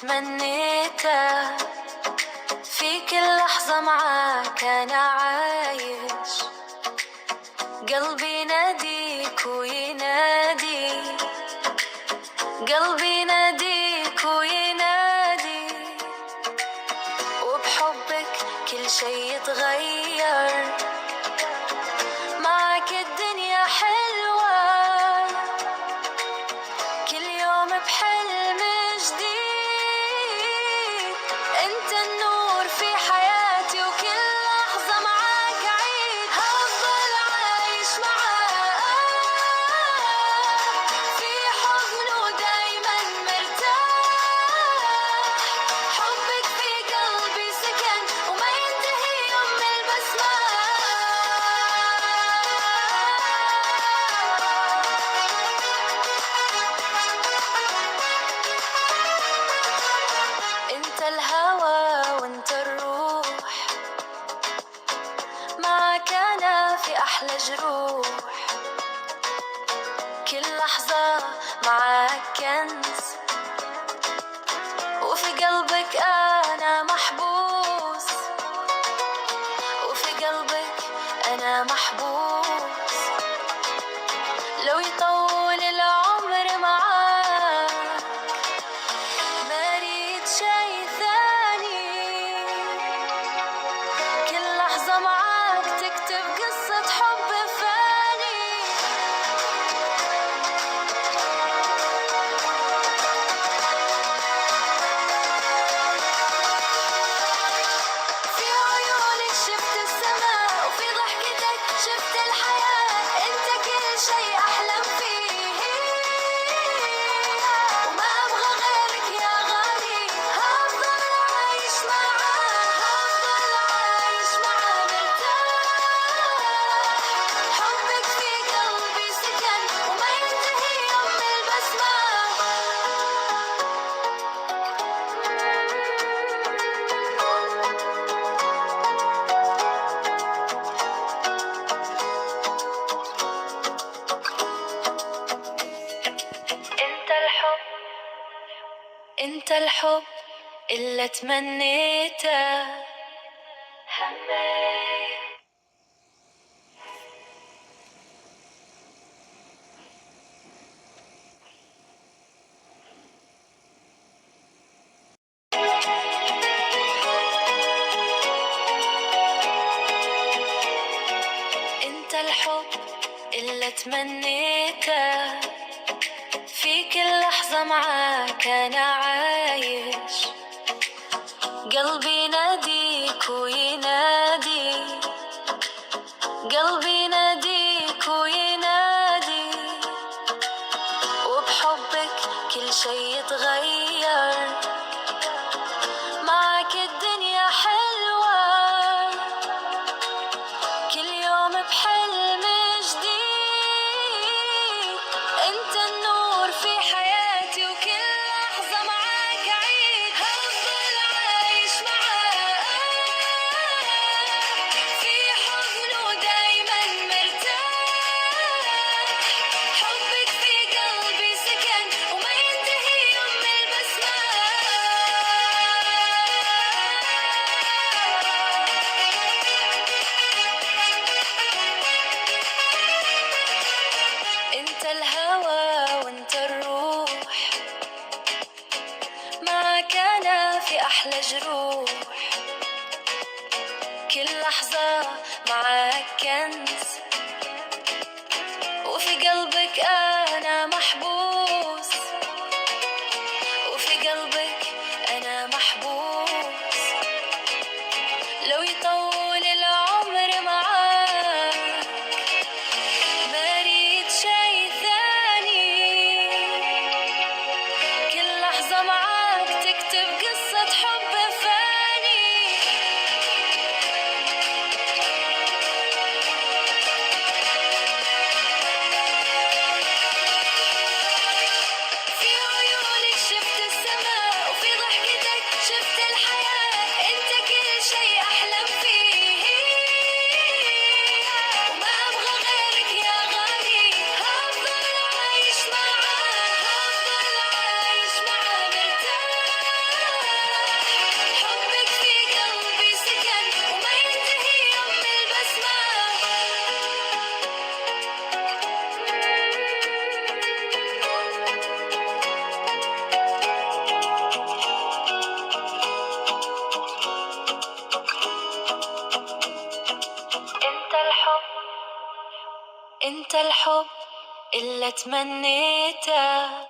تمنيته في كل لحظة معاك أنا عايش. قلبي يناديك وينادي، قلبي يناديك وينادي، وبحبك كل شي يتغير. معك الدنيا حلوة، كل يوم بحلم جديد. انت النور في حياتي وكل لحظة معاك عيد. هفضل عايش معاك في حضن ودايما مرتاح. حبك في قلبي سكن وما ينتهي يوم البسمة. انت الهوى وانت الروح، معك انا في احلى جروح. كل لحظة معك كنز، وفي قلبك انا محبوس، وفي قلبك انا محبوس. لو يطول العمر معاك ما اريد شي ثاني. كل لحظة معاك تكتب قصة حب فاني. في عيونك شفت السماء، وفي ضحكتك شفت الحياة. انت كل شي احلم فيه، وما ابغى غيرك يا غالي. هفضل عايش معاه، هفضل عايش معاه مرتاح. حبك في قلبي سكن وما ينتهي يوم البسمة. انت الحب، انت الحب اللي تمنيته. همي انت الحب اللي تمنيته في كل لحظة معاك أنا عايش. قلبي يناديك وينادي، قلبي يناديك وينادي، وبحبك كل شي يتغير. معك الدنيا حلوة، كل يوم بحلم جديد. انت النور في حياتي وكل لحظة معاك عيد. هفضل عايش معاك في حضن ودايما مرتاح. حبك في قلبي سكن وما ينتهي يوم البسمة. انت الهوى وانت الروح، معك انا في احلى جروح. كل لحظة معك كنز، وفي قلبك انا محبوس، وفي قلبك انا محبوس. لو يطول العمر معاك ما اريد شي ثاني. كل لحظة معاك تكتب قصة حب فاني. الحب اللي تمنيته.